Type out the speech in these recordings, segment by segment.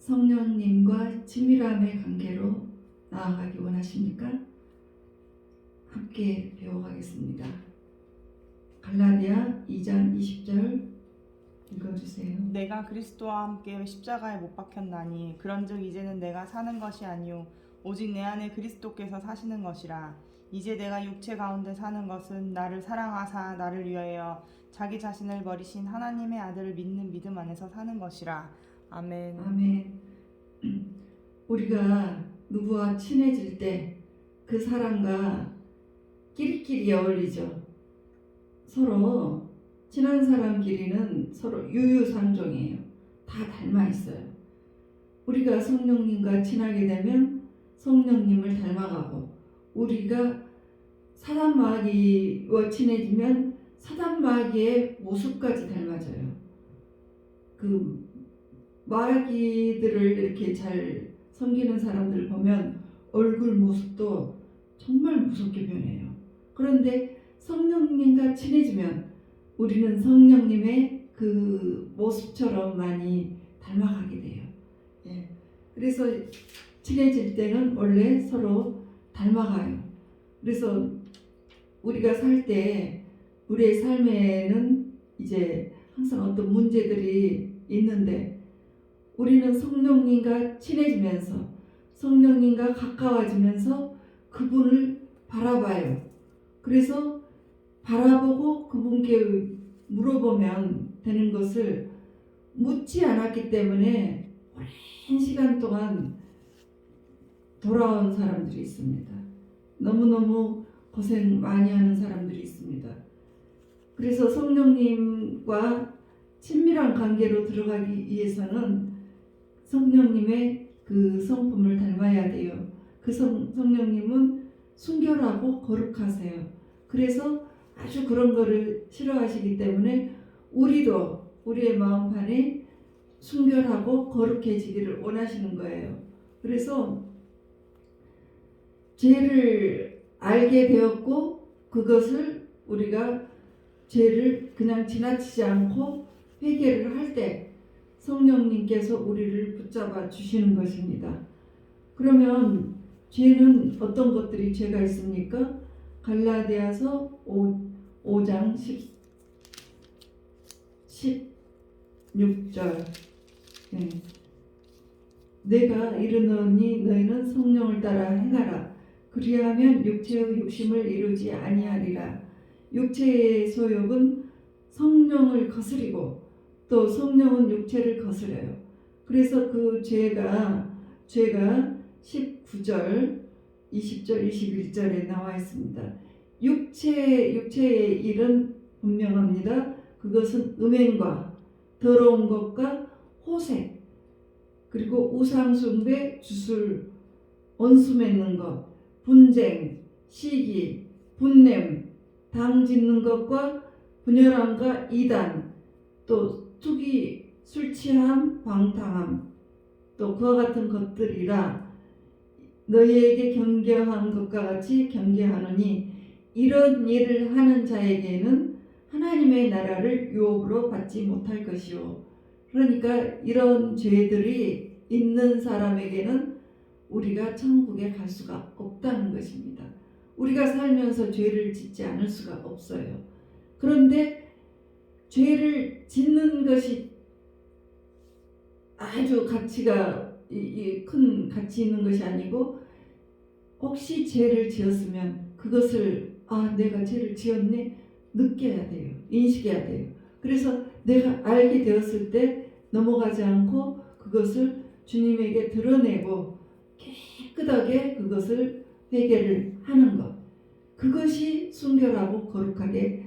성령님과 친밀함의 관계로 나아가기 원하십니까? 함께 배워가겠습니다. 갈라디아 2장 20절 읽어주세요. 내가 그리스도와 함께 십자가에 못 박혔나니 그런즉 이제는 내가 사는 것이 아니요 오직 내 안에 그리스도께서 사시는 것이라. 이제 내가 육체 가운데 사는 것은 나를 사랑하사 나를 위하여 자기 자신을 버리신 하나님의 아들을 믿는 믿음 안에서 사는 것이라. 아멘. 아멘. 우리가 누구와 친해질 때 그 사람과 끼리끼리 어울리죠. 서로 친한 사람끼리는 서로 유유상종이에요. 다 닮아 있어요. 우리가 성령님과 친하게 되면 성령님을 닮아가고, 우리가 사단 마귀와 친해지면 사단 마귀의 모습까지 닮아져요. 그 마귀들을 이렇게 잘 섬기는 사람들 보면 얼굴 모습도 정말 무섭게 변해요. 그런데 성령님과 친해지면 우리는 성령님의 그 모습처럼 많이 닮아가게 돼요. 예. 그래서 친해질 때는 원래 서로 닮아가요. 그래서 우리가 살 때 우리의 삶에는 이제 항상 어떤 문제들이 있는데, 우리는 성령님과 친해지면서 성령님과 가까워지면서 그분을 바라봐요. 그래서 바라보고 그분께 물어보면 되는 것을 묻지 않았기 때문에 오랜 시간 동안 돌아온 사람들이 있습니다. 너무너무 고생 많이 하는 사람들이 있습니다. 그래서 성령님과 친밀한 관계로 들어가기 위해서는 성령님의 그 성품을 닮아야 돼요. 그 성령님은 순결하고 거룩하세요. 그래서 아주 그런 거를 싫어하시기 때문에 우리도 우리의 마음판에 순결하고 거룩해지기를 원하시는 거예요. 그래서 죄를 알게 되었고, 그것을 우리가 죄를 그냥 지나치지 않고 회개를 할 때 성령님께서 우리를 붙잡아 주시는 것입니다. 그러면 죄는 어떤 것들이 죄가 있습니까? 갈라디아서 5장 16절. 네. 내가 이르노니 너희는 성령을 따라 행하라. 그리하면 육체의 욕심을 이루지 아니하리라. 육체의 소욕은 성령을 거스리고 또 성령은 육체를 거스려요. 그래서 그 죄가 19절, 20절, 21절에 나와 있습니다. 육체의 일은 분명합니다. 그것은 음행과 더러운 것과 호색, 그리고 우상숭배, 주술, 원수 맺는 것, 분쟁, 시기, 분냄, 당 짓는 것과 분열함과 이단, 또 투기, 술 취함, 방탕함, 또 그와 같은 것들이라. 너희에게 경계한 것과 같이 경계하노니 이런 일을 하는 자에게는 하나님의 나라를 유업으로 받지 못할 것이요. 그러니까 이런 죄들이 있는 사람에게는 우리가 천국에 갈 수가 없다는 것입니다. 우리가 살면서 죄를 짓지 않을 수가 없어요. 그런데 죄를 짓는 것이 아주 가치가 큰 가치 있는 것이 아니고, 혹시 죄를 지었으면 그것을 내가 죄를 지었네 느껴야 돼요. 인식해야 돼요. 그래서 내가 알게 되었을 때 넘어가지 않고 그것을 주님에게 드러내고 깨끗하게 그것을 회개를 하는 것, 그것이 순결하고 거룩하게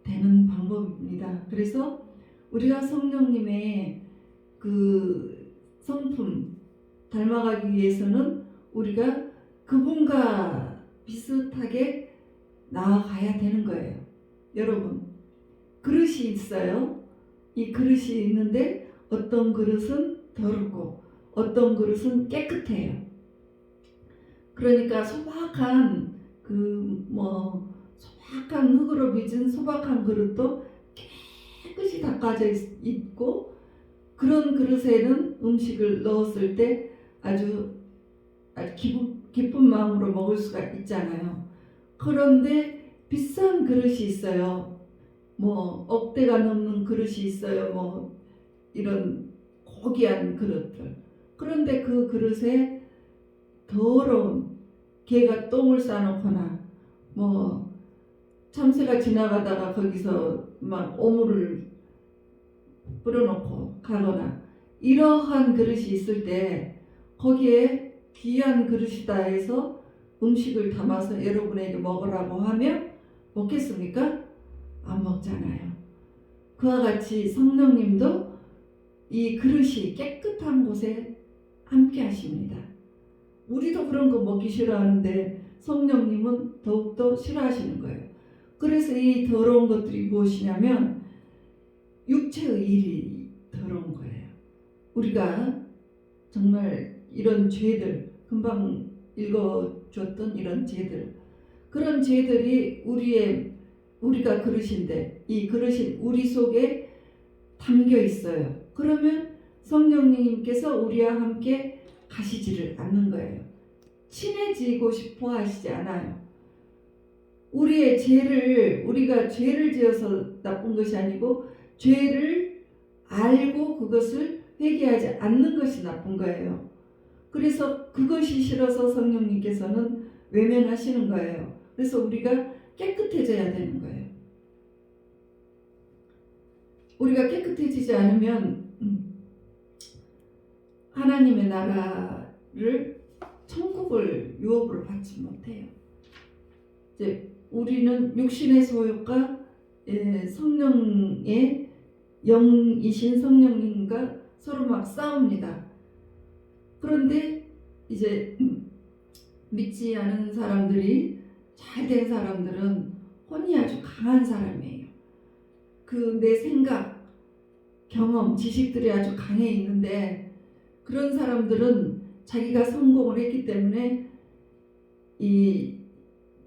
되는 방법입니다. 그래서 우리가 성령님의 그 성품 닮아가기 위해서는 우리가 그분과 비슷하게 나아가야 되는 거예요. 여러분, 그릇이 있어요. 이 그릇이 있는데 어떤 그릇은 더럽고 어떤 그릇은 깨끗해요. 그러니까 소박한 소박한 흙으로 빚은 소박한 그릇도 깨끗이 닦아져 있고, 그런 그릇에는 음식을 넣었을 때 아주 기쁜 마음으로 먹을 수가 있잖아요. 그런데 비싼 그릇이 있어요. 뭐 억대가 넘는 그릇이 있어요. 뭐 이런 고귀한 그릇들. 그런데 그 그릇에 더러운 개가 똥을 싸놓거나 뭐 참새가 지나가다가 거기서 막 오물을 뿌려놓고 가거나 이러한 그릇이 있을 때 거기에 귀한 그릇이다 해서 음식을 담아서 여러분에게 먹으라고 하면 먹겠습니까? 안 먹잖아요. 그와 같이 성령님도 이 그릇이 깨끗한 곳에 함께 하십니다. 우리도 그런 거 먹기 싫어하는데 성령님은 더욱더 싫어하시는 거예요. 그래서 이 더러운 것들이 무엇이냐면 육체의 일이 더러운 거예요. 우리가 정말 이런 죄들, 금방 읽어줬던 이런 죄들, 그런 죄들이 우리가 그릇인데 이 그릇이 우리 속에 담겨 있어요. 그러면 성령님께서 우리와 함께 가시지를 않는 거예요. 친해지고 싶어 하시지 않아요. 우리가 죄를 지어서 나쁜 것이 아니고 죄를 알고 그것을 회개하지 않는 것이 나쁜 거예요. 그래서 그것이 싫어서 성령님께서는 외면하시는 거예요. 그래서 우리가 깨끗해져야 되는 거예요. 우리가 깨끗해지지 않으면 하나님의 나라를 천국을 유업으로 받지 못해요. 이제 우리는 육신의 소욕과 성령의 영이신 성령님과 서로 막 싸웁니다. 그런데 이제 믿지 않은 사람들이, 잘된 사람들은 혼이 아주 강한 사람이에요. 그 내 생각, 경험, 지식들이 아주 강해 있는데 그런 사람들은 자기가 성공을 했기 때문에 이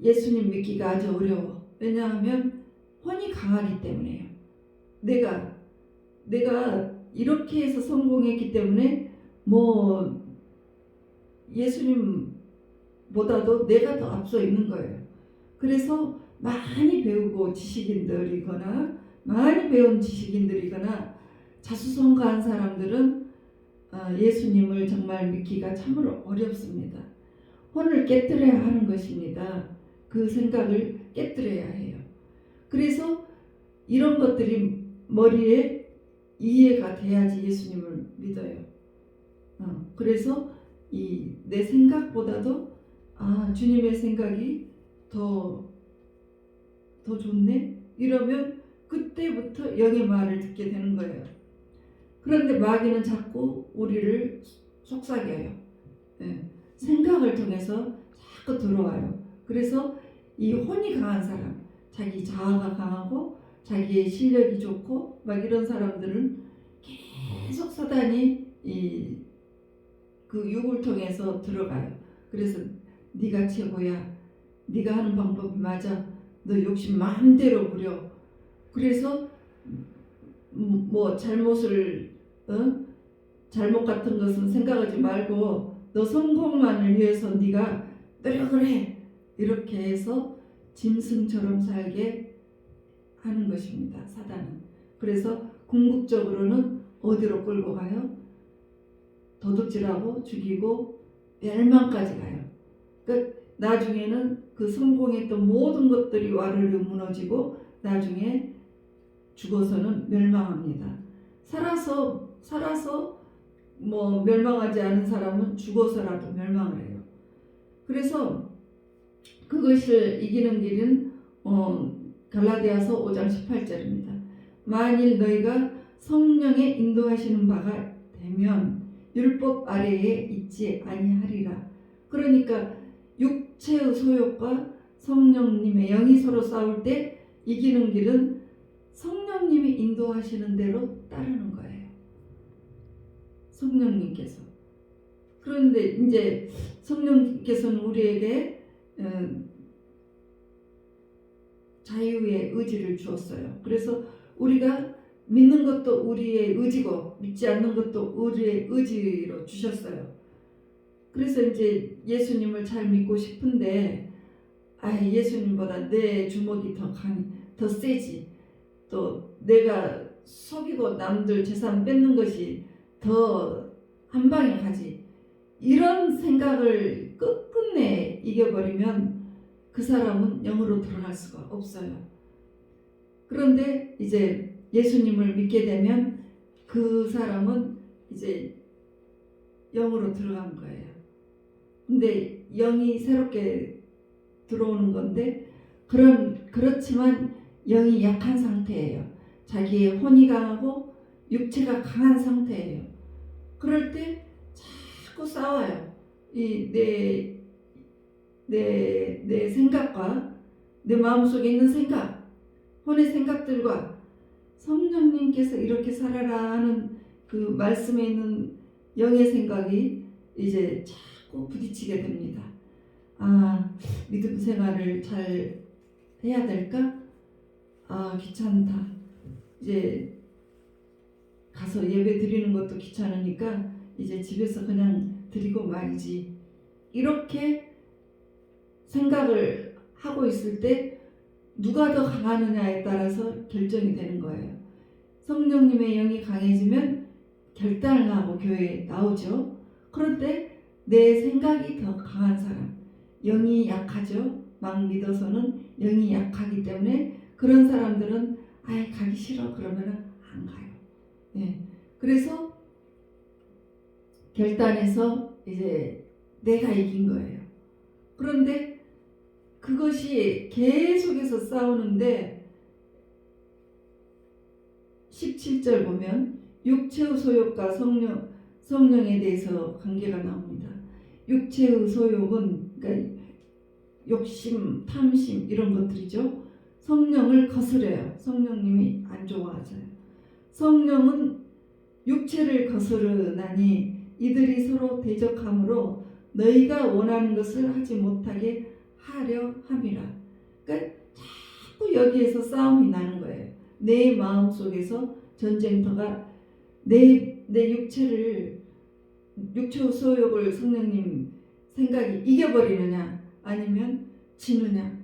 예수님 믿기가 아주 어려워. 왜냐하면 혼이 강하기 때문에요. 내가 이렇게 해서 성공했기 때문에 뭐 예수님보다도 내가 더 앞서 있는 거예요. 그래서 많이 배우고 많이 배운 지식인들이거나 자수성가한 사람들은 예수님을 정말 믿기가 참으로 어렵습니다. 혼을 깨뜨려야 하는 것입니다. 그 생각을 깨뜨려야 해요. 그래서 이런 것들이 머리에 이해가 돼야지 예수님을 믿어요. 그래서 내 생각보다도 주님의 생각이 더 좋네? 이러면 그때부터 영의 말을 듣게 되는 거예요. 그런데 마귀는 자꾸 우리를 속삭여요. 생각을 통해서 자꾸 들어와요. 그래서 이 혼이 강한 사람, 자기 자아가 강하고 자기의 실력이 좋고 막 이런 사람들은 계속 사단이 그 육을 통해서 들어가요. 그래서 네가 최고야. 네가 하는 방법이 맞아. 너 욕심 마음대로 부려. 그래서 뭐 잘못 같은 것은 생각하지 말고 너 성공만을 위해서 네가 노력을 해. 이렇게 해서 짐승처럼 살게 하는 것입니다. 사단은. 그래서 궁극적으로는 어디로 끌고 가요? 도둑질하고 죽이고 멸망까지 가요. 그러니까 나중에는 그 성공했던 모든 것들이 와르르 무너지고 나중에 죽어서는 멸망합니다. 살아서 뭐 멸망하지 않은 사람은 죽어서라도 멸망을 해요. 그래서 그것을 이기는 길은 갈라디아서 5장 18절입니다. 만일 너희가 성령의 인도하시는 바가 되면 율법 아래에 있지 아니하리라. 그러니까 육체의 소욕과 성령님의 영이 서로 싸울 때 이기는 길은 성령님이 인도하시는 대로 따르는 거예요. 성령님께서. 그런데 이제 성령께서는 우리에게 자유의 의지를 주었어요. 그래서 우리가 믿는 것도 우리의 의지고 믿지 않는 것도 우리의 의지로 주셨어요. 그래서 이제 예수님을 잘 믿고 싶은데 예수님보다 내 주먹이 더 세지. 또 내가 속이고 남들 재산 뺏는 것이 더 한 방에 가지. 이런 생각을 끝끝내 이겨버리면 그 사람은 영으로 들어갈 수가 없어요. 그런데 이제 예수님을 믿게 되면 그 사람은 이제 영으로 들어간 거예요. 근데 영이 새롭게 들어오는 건데 그렇지만 영이 약한 상태예요. 자기의 혼이 강하고 육체가 강한 상태예요. 그럴 때 자꾸 싸워요. 내 생각과 내 마음속에 있는 생각, 혼의 생각들과 성령님께서 이렇게 살아라 하는 그 말씀에 있는 영의 생각이 이제 자꾸 부딪히게 됩니다. 믿음 생활을 잘 해야 될까? 귀찮다. 이제 가서 예배 드리는 것도 귀찮으니까 이제 집에서 그냥 드리고 말지. 이렇게 생각을 하고 있을 때 누가 더 강하느냐에 따라서 결정이 되는 거예요. 성령님의 영이 강해지면 결단을 하고 교회에 나오죠. 그런데 내 생각이 더 강한 사람, 영이 약하죠. 막 믿어서는 영이 약하기 때문에 그런 사람들은 가기 싫어 그러면 안 가요. 그래서 결단해서 이제 내가 이긴 거예요. 그런데 그것이 계속해서 싸우는데 17절 보면 육체의 소욕과 성령에 대해서 관계가 나옵니다. 육체의 소욕은 그러니까 욕심, 탐심 이런 것들이죠. 성령을 거스려요. 성령님이 안 좋아하세요. 성령은 육체를 거스르나니 이들이 서로 대적함으로 너희가 원하는 것을 하지 못하게 하려 함이라. 그러니까 자꾸 여기에서 싸움이 나는 거예요. 내 마음 속에서 전쟁터가 내 육체의 소욕을 성령님 생각이 이겨버리느냐 아니면 지느냐.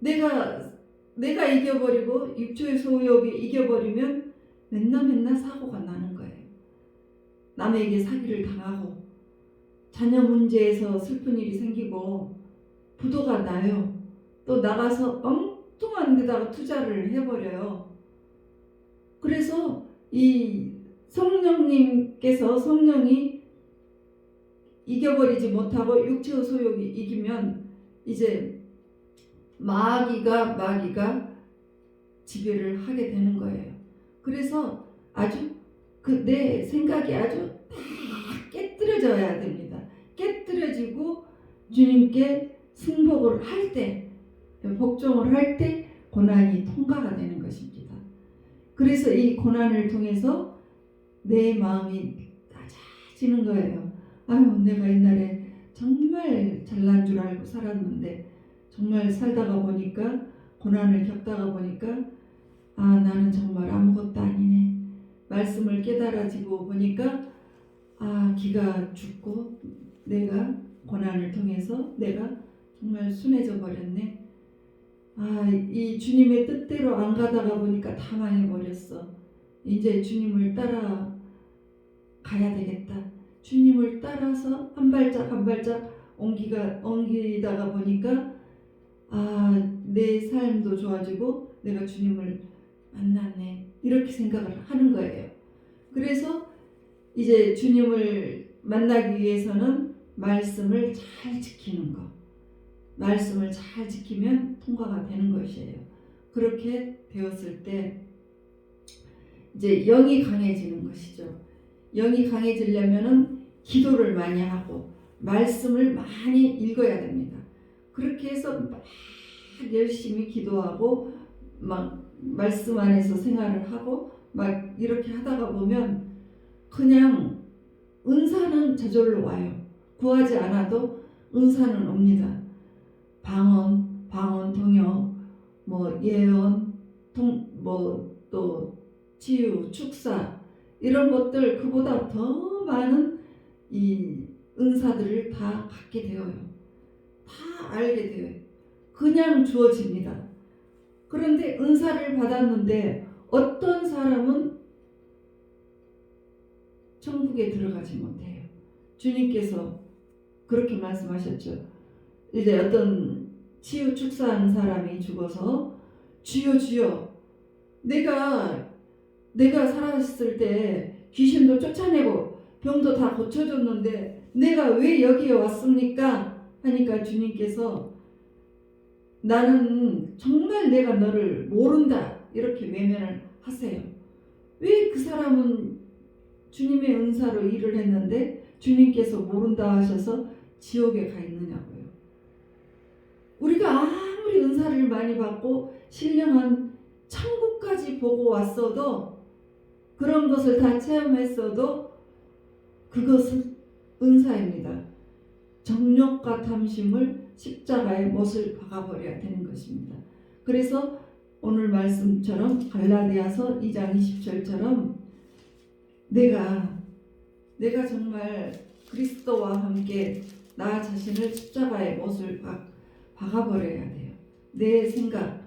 내가 이겨버리고 육체의 소욕이 이겨버리면 맨날 사고가 나는 거예요. 남에게 사기를 당하고 자녀 문제에서 슬픈 일이 생기고 부도가 나요. 또 나가서 엉뚱한 데다가 투자를 해버려요. 그래서 이 성령이 이겨버리지 못하고 육체의 소욕이 이기면 이제 마귀가 지배를 하게 되는 거예요. 그래서 아주 내 생각이 아주 다 깨뜨려져야 됩니다. 깨뜨려지고 주님께 승복을 할 때, 복종을 할 때 고난이 통과가 되는 것입니다. 그래서 이 고난을 통해서 내 마음이 낮아지는 거예요. 내가 옛날에 정말 잘난 줄 알고 살았는데 정말 살다가 보니까 고난을 겪다가 보니까 나는 정말 아무것도 아니네. 말씀을 깨달아지고 보니까 기가 죽고 내가 고난을 통해서 내가 정말 순해져 버렸네. 이 주님의 뜻대로 안 가다가 보니까 다 망해버렸어. 이제 주님을 따라 가야 되겠다. 주님을 따라서 한 발짝 한 발짝 옮기다가 보니까 내 삶도 좋아지고 내가 주님을 만났네. 이렇게 생각을 하는 거예요. 그래서 이제 주님을 만나기 위해서는 말씀을 잘 지키는 것. 말씀을 잘 지키면 통과가 되는 것이에요. 그렇게 되었을 때 이제 영이 강해지는 것이죠. 영이 강해지려면은 기도를 많이 하고 말씀을 많이 읽어야 됩니다. 그렇게 해서 막 열심히 기도하고 막 말씀 안에서 생활을 하고 막 이렇게 하다가 보면 그냥 은사는 저절로 와요. 구하지 않아도 은사는 옵니다. 방언, 동요, 예언, 또 치유, 축사 이런 것들 그보다 더 많은 이 은사들을 다 갖게 되어요. 다 알게 되어요. 그냥 주어집니다. 그런데 은사를 받았는데 어떤 사람은 천국에 들어가지 못해요. 주님께서 그렇게 말씀하셨죠. 이제 어떤 치유 축사한 사람이 죽어서 주여 주여 내가 살아있을 때 귀신도 쫓아내고 병도 다 고쳐줬는데 내가 왜 여기에 왔습니까? 하니까 주님께서 나는 정말 내가 너를 모른다 이렇게 외면을 하세요. 왜 그 사람은 주님의 은사로 일을 했는데 주님께서 모른다 하셔서 지옥에 가 있느냐고요. 우리가 아무리 은사를 많이 받고 신령한 천국까지 보고 왔어도 그런 것을 다 체험했어도 그것은 은사입니다. 정욕과 탐심을 십자가에 못을 박아버려야 되는 것입니다. 그래서 오늘 말씀처럼 갈라디아서 2장 20절처럼 내가 정말 그리스도와 함께 나 자신을 십자가에 못을 박아버려야 돼요. 내 생각,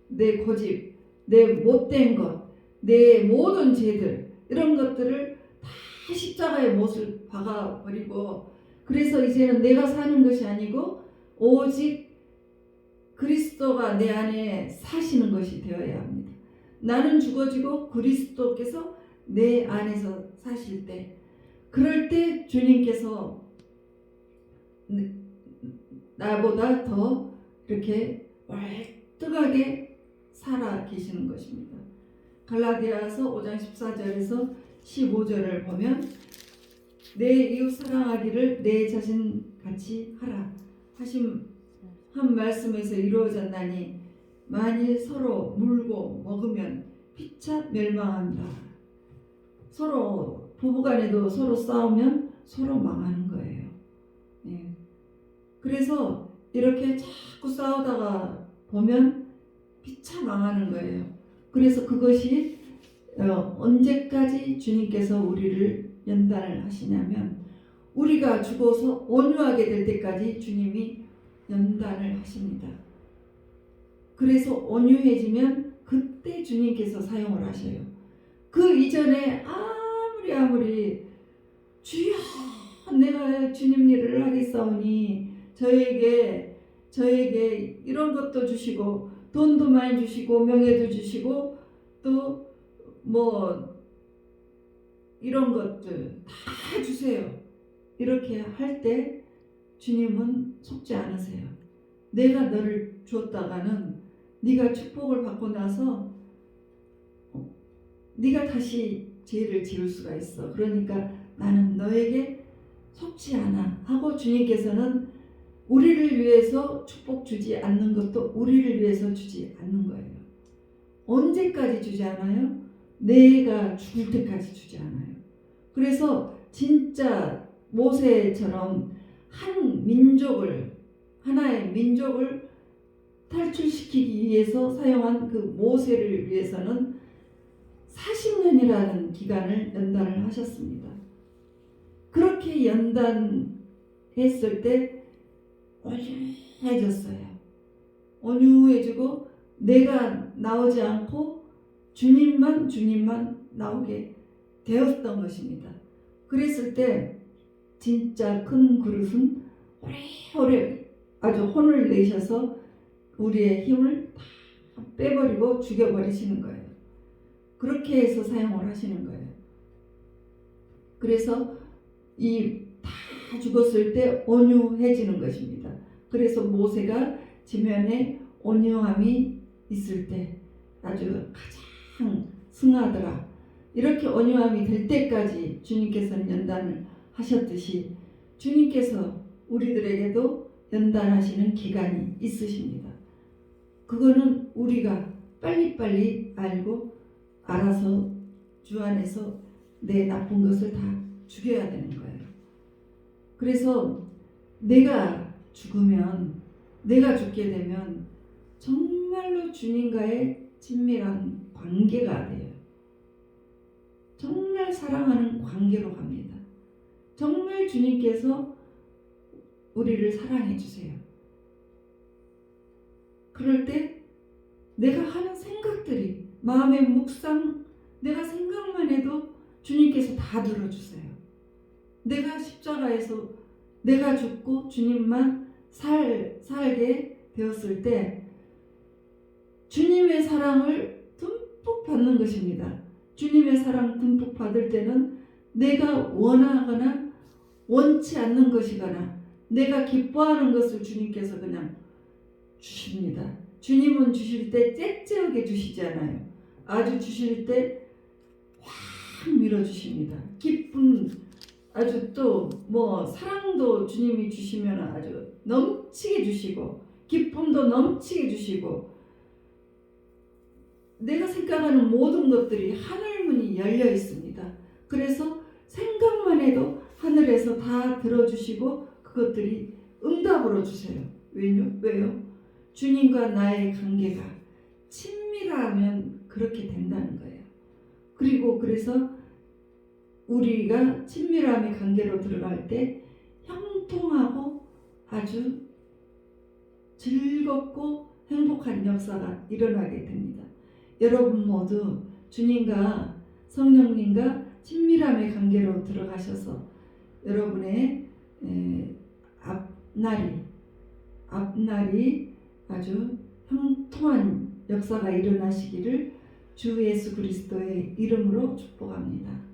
내 고집, 내 못된 것, 내 모든 죄들 이런 것들을 다 십자가에 못을 박아버리고 그래서 이제는 내가 사는 것이 아니고 오직 그리스도가 내 안에 사시는 것이 되어야 합니다. 나는 죽어지고 그리스도께서 내 안에서 사실 때 그럴 때 주님께서 나보다 더 이렇게 월등하게 살아 계시는 것입니다. 갈라디아서 5장 14절에서 15절을 보면 내 이웃 사랑하기를 내 자신 같이 하라 한 말씀에서 이루어졌나니 만일 서로 물고 먹으면 피차 멸망한다. 서로 부부간에도 서로 싸우면 서로 망하는 거예요. 예. 그래서 이렇게 자꾸 싸우다가 보면 피차 망하는 거예요. 그래서 그것이 언제까지 주님께서 우리를 연단을 하시냐면 우리가 죽어서 온유하게 될 때까지 주님이 연단을 하십니다. 그래서 온유해지면 그때 주님께서 사용을 하셔요. 그 이전에 아무리 주여 내가 주님 일을 하겠사오니 저에게 이런 것도 주시고 돈도 많이 주시고 명예도 주시고 또 뭐 이런 것들 다 주세요. 이렇게 할 때 주님은 속지 않으세요. 내가 너를 주었다가는 네가 축복을 받고 나서 네가 다시 죄를 지을 수가 있어. 그러니까 나는 너에게 속지 않아 하고 주님께서는 우리를 위해서 축복 주지 않는 것도 우리를 위해서 주지 않는 거예요. 언제까지 주지 않아요? 내가 죽을 때까지 주지 않아요. 그래서 진짜 모세처럼 하나의 민족을 탈출시키기 위해서 사용한 그 모세를 위해서는 40년이라는 기간을 연단을 하셨습니다. 그렇게 연단했을 때 온유해졌어요. 온유해지고 내가 나오지 않고 주님만 나오게 되었던 것입니다. 그랬을 때 진짜 큰 그릇은 오래오래 아주 혼을 내셔서 우리의 힘을 다 빼버리고 죽여버리시는 거예요. 그렇게 해서 사용을 하시는 거예요. 그래서 이 다 죽었을 때 온유해지는 것입니다. 그래서 모세가 지면에 온유함이 있을 때 아주 가장 승하더라. 이렇게 온유함이 될 때까지 주님께서는 연단을 하셨듯이 주님께서 우리들에게도 연단하시는 기간이 있으십니다. 그거는 우리가 빨리빨리 알고 알아서 주 안에서 내 나쁜 것을 다 죽여야 되는 거예요. 그래서 내가 죽게 되면 정말로 주님과의 친밀한 관계가 돼요. 정말 사랑하는 관계로 갑니다. 정말 주님께서 우리를 사랑해 주세요. 그럴 때 내가 하는 생각들이 마음의 묵상, 내가 생각만 해도 주님께서 다 들어주세요. 내가 십자가에서 내가 죽고 주님만 살게 되었을 때 주님의 사랑을 듬뿍 받는 것입니다. 주님의 사랑 듬뿍 받을 때는 내가 원하거나 원치 않는 것이거나 내가 기뻐하는 것을 주님께서 그냥 주십니다. 주님은 주실 때 째째하게 주시지 않아요. 아주 주실 때 확 밀어주십니다. 기쁨, 아주 또 뭐 사랑도 주님이 주시면 아주 넘치게 주시고 기쁨도 넘치게 주시고 내가 생각하는 모든 것들이 하늘문이 열려 있습니다. 그래서 생각만 해도 하늘에서 다 들어주시고 그것들이 응답으로 주세요. 왜요? 주님과 나의 관계가 친밀하면 그렇게 된다는 거예요. 그리고 그래서 우리가 친밀함의 관계로 들어갈 때 형통하고 아주 즐겁고 행복한 역사가 일어나게 됩니다. 여러분 모두 주님과 성령님과 친밀함의 관계로 들어가셔서 여러분의 앞날이 아주 형통한 역사가 일어나시기를 주 예수 그리스도의 이름으로 축복합니다.